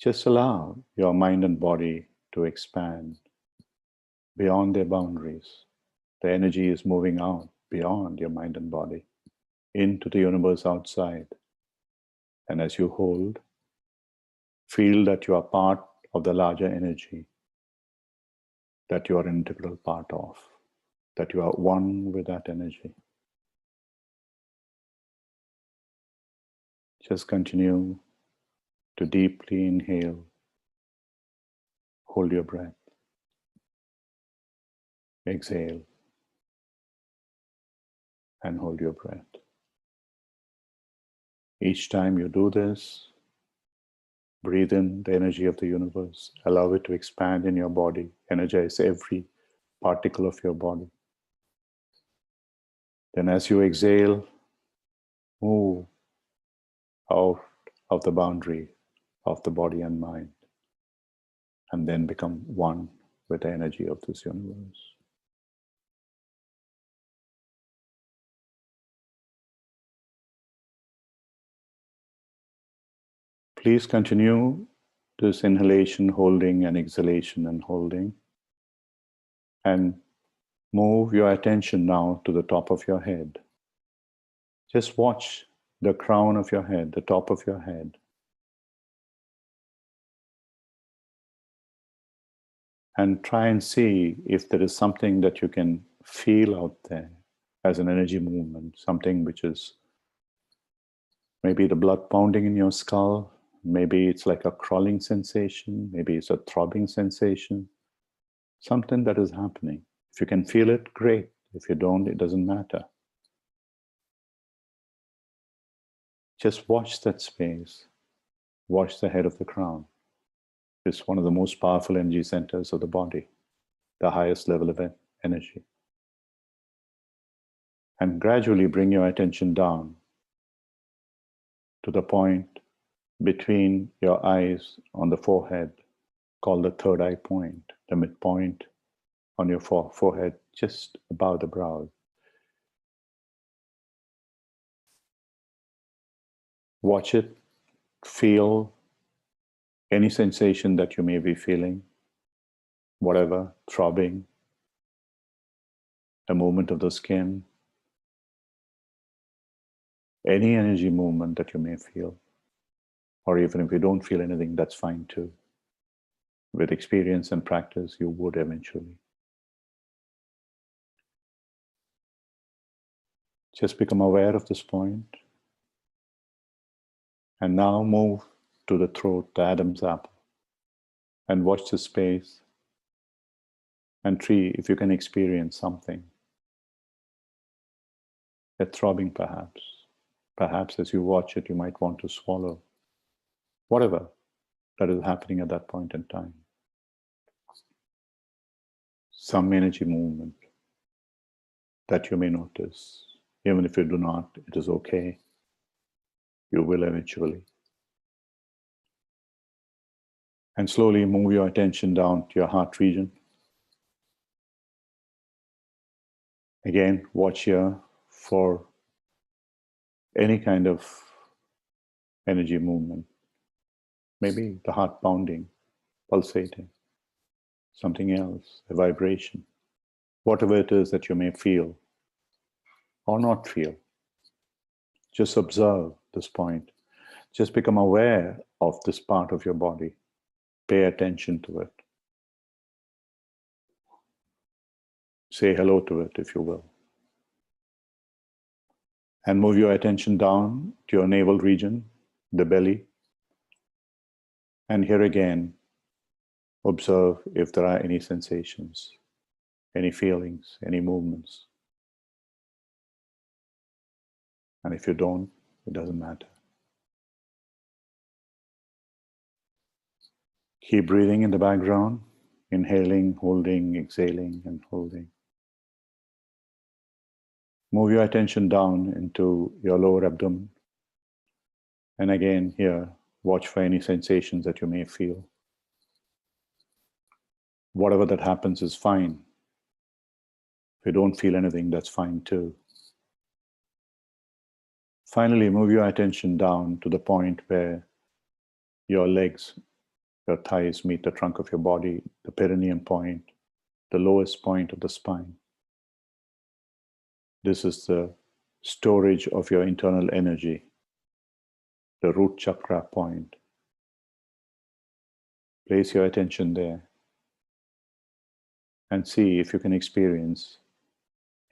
just allow your mind and body to expand beyond their boundaries. The energy is moving out beyond your mind and body, into the universe outside. And as you hold, feel that you are part of the larger energy, that you are an integral part of, that you are one with that energy. Just continue to deeply inhale, hold your breath, exhale, and hold your breath. Each time you do this, breathe in the energy of the universe, allow it to expand in your body, energize every particle of your body. Then as you exhale, move out of the boundary of the body and mind, and then become one with the energy of this universe. Please continue this inhalation, holding, and exhalation and holding. And move your attention now to the top of your head. Just watch the crown of your head, the top of your head. And try and see if there is something that you can feel out there as an energy movement, something which is maybe the blood pounding in your skull, maybe it's like a crawling sensation, maybe it's a throbbing sensation, something that is happening. If you can feel it, great. If you don't, it doesn't matter. Just watch that space. Watch the head of the crown. It's one of the most powerful energy centers of the body, the highest level of energy. And gradually bring your attention down to the point between your eyes on the forehead, called the third eye point, the midpoint on your forehead, just above the brow. Watch it, feel any sensation that you may be feeling, whatever, throbbing, a movement of the skin, any energy movement that you may feel. Or even if you don't feel anything, that's fine too. With experience and practice, you would eventually. Just become aware of this point. And now move to the throat, the Adam's apple, and watch the space. And see if you can experience something. A throbbing perhaps. Perhaps as you watch it, you might want to swallow. Whatever that is happening at that point in time. Some energy movement that you may notice. Even if you do not, it is okay. You will eventually. And slowly move your attention down to your heart region. Again, watch here for any kind of energy movement. Maybe the heart pounding, pulsating, something else, a vibration. Whatever it is that you may feel or not feel. Just observe this point. Just become aware of this part of your body. Pay attention to it. Say hello to it, if you will. And move your attention down to your navel region, the belly. And here again, observe if there are any sensations, any feelings, any movements. And if you don't, it doesn't matter. Keep breathing in the background, inhaling, holding, exhaling, and holding. Move your attention down into your lower abdomen. And again, here, watch for any sensations that you may feel. Whatever that happens is fine. If you don't feel anything, that's fine too. Finally, move your attention down to the point where your legs, your thighs meet the trunk of your body, the perineum point, the lowest point of the spine. This is the storage of your internal energy, the root chakra point. Place your attention there and see if you can experience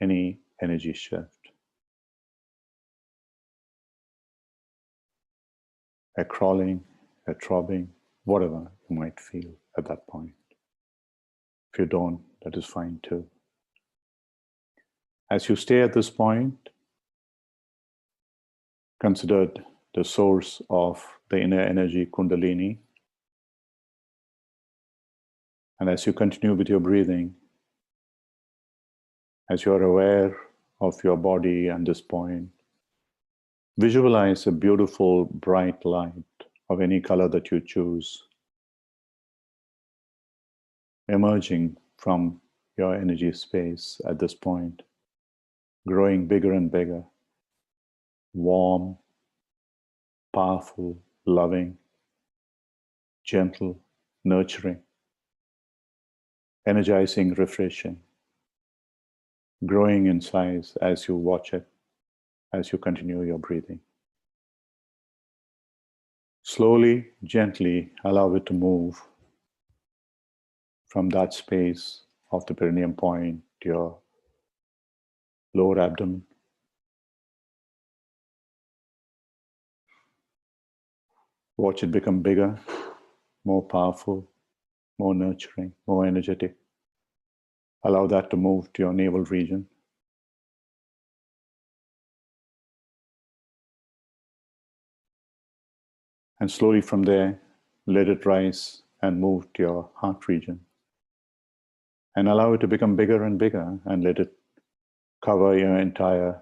any energy shift. A crawling, a throbbing, whatever you might feel at that point. If you don't, that is fine too. As you stay at this point, consider the source of the inner energy, Kundalini. And as you continue with your breathing, as you are aware of your body and this point, visualize a beautiful bright light of any color that you choose. emerging from your energy space at this point, growing bigger and bigger, warm, powerful, loving, gentle, nurturing, energizing, refreshing, growing in size as you watch it, as you continue your breathing. Slowly, gently allow it to move from that space of the perineum point to your lower abdomen. Watch it become bigger, more powerful, more nurturing, more energetic. Allow that to move to your navel region. And slowly from there, let it rise and move to your heart region. And allow it to become bigger and bigger, and let it cover your entire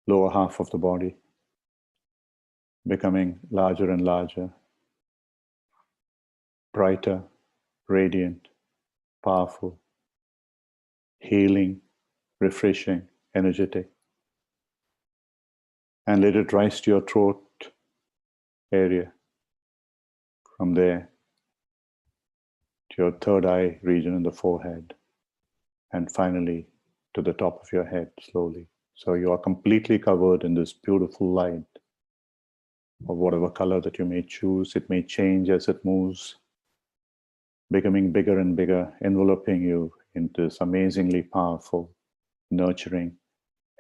lower half of the body, becoming larger and larger, brighter, radiant, powerful, healing, refreshing, energetic. And let it rise to your throat area. From there to your third eye region in the forehead, and finally to the top of your head slowly. So you are completely covered in this beautiful light of whatever color that you may choose. It may change as it moves, becoming bigger and bigger, enveloping you into this amazingly powerful, nurturing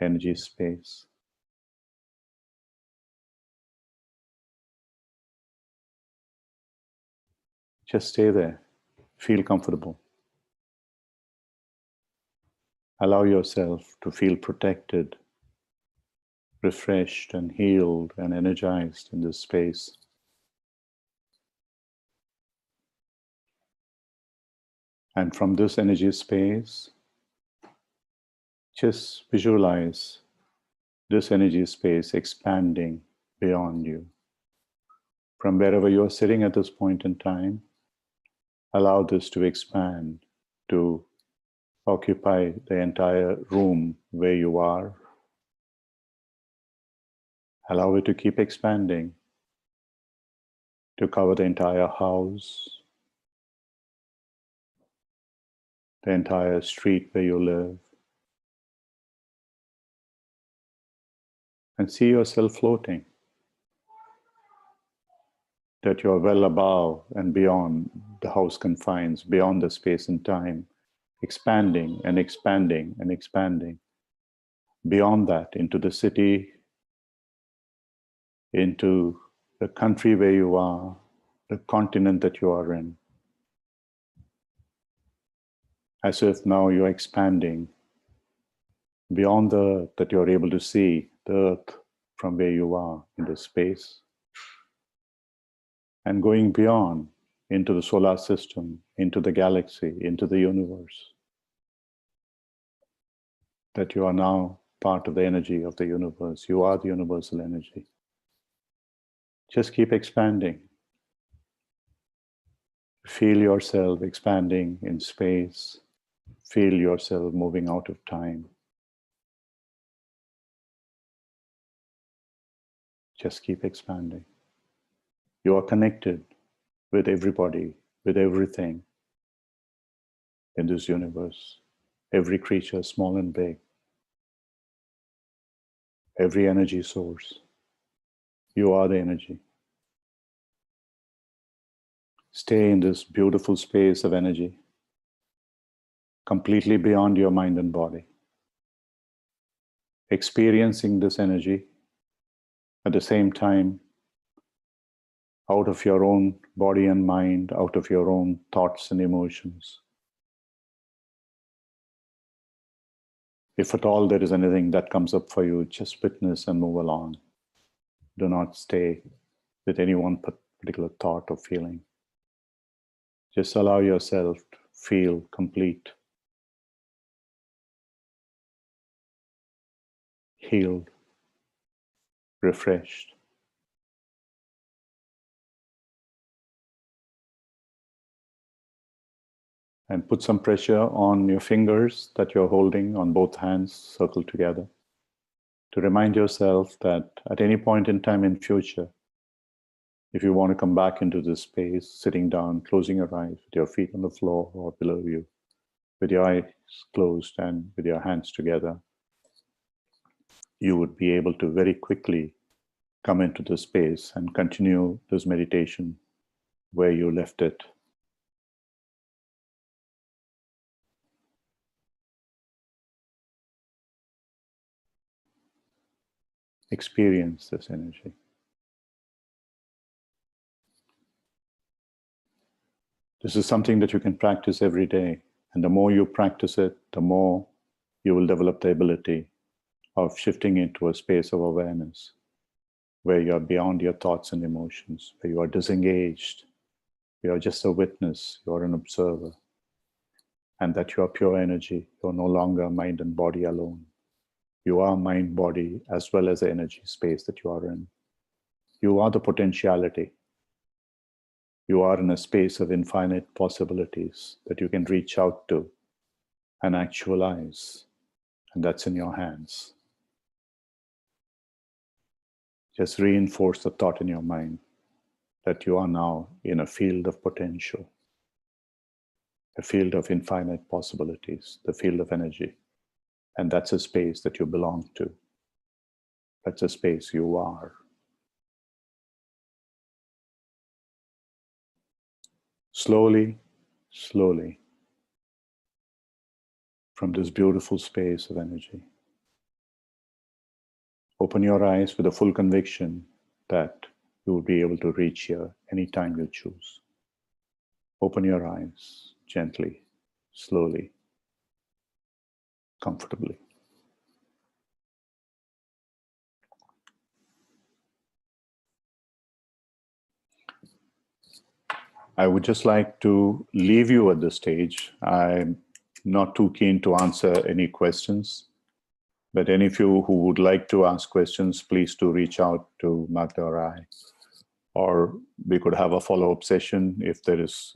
energy space. Just stay there. Feel comfortable. Allow yourself to feel protected, refreshed and healed and energized in this space. And from this energy space, just visualize this energy space expanding beyond you. From wherever you are sitting at this point in time, allow this to expand, to occupy the entire room where you are. Allow it to keep expanding, to cover the entire house, the entire street where you live. And see yourself floating, that you are well above and beyond the house confines, beyond the space and time, expanding and expanding and expanding. Beyond that, into the city, into the country where you are, the continent that you are in. As if now you're expanding beyond the earth, that you're able to see the earth from where you are in this space. And going beyond into the solar system, into the galaxy, into the universe. That you are now part of the energy of the universe. You are the universal energy. Just keep expanding. Feel yourself expanding in space. Feel yourself moving out of time. Just keep expanding. You are connected with everybody, with everything in this universe. Every creature, small and big. Every energy source. You are the energy. Stay in this beautiful space of energy, completely beyond your mind and body. Experiencing this energy at the same time, out of your own body and mind, out of your own thoughts and emotions. If at all there is anything that comes up for you, just witness and move along. Do not stay with any one particular thought or feeling. Just allow yourself to feel complete, healed, refreshed. And put some pressure on your fingers that you're holding on both hands, circled together, to remind yourself that at any point in time in future, if you want to come back into this space, sitting down, closing your eyes with your feet on the floor or below you, with your eyes closed and with your hands together, you would be able to very quickly come into this space and continue this meditation where you left it. Experience this energy. This is something that you can practice every day. And the more you practice it, the more you will develop the ability of shifting into a space of awareness where you are beyond your thoughts and emotions, where you are disengaged, you are just a witness, you are an observer, and that you are pure energy. You are no longer mind and body alone. You are mind, body, as well as the energy space that you are in. You are the potentiality. You are in a space of infinite possibilities that you can reach out to and actualize, and that's in your hands. Just reinforce the thought in your mind that you are now in a field of potential, a field of infinite possibilities, the field of energy. And that's a space that you belong to. That's a space you are. Slowly, slowly, from this beautiful space of energy, open your eyes with a full conviction that you will be able to reach here anytime you choose. Open your eyes gently, slowly, comfortably. I would just like to leave you at this stage. I'm not too keen to answer any questions, but any of you who would like to ask questions, please do reach out to Magda or I, or we could have a follow-up session if there is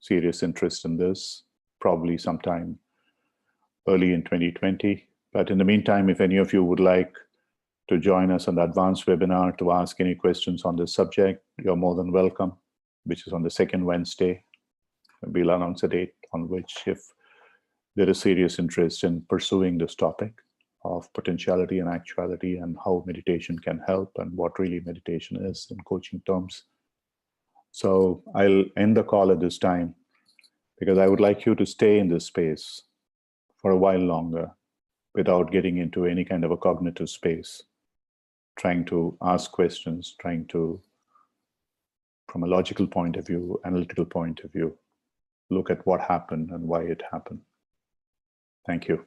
serious interest in this, probably sometime early in 2020. But in the meantime, if any of you would like to join us on the advanced webinar to ask any questions on this subject, you're more than welcome, which is on the second Wednesday. We'll announce a date on which, if there is serious interest in pursuing this topic of potentiality and actuality and how meditation can help and what really meditation is in coaching terms. So I'll end the call at this time because I would like you to stay in this space for a while longer without getting into any kind of a cognitive space, trying to ask questions, trying to, from a logical point of view, analytical point of view, look at what happened and why it happened. Thank you.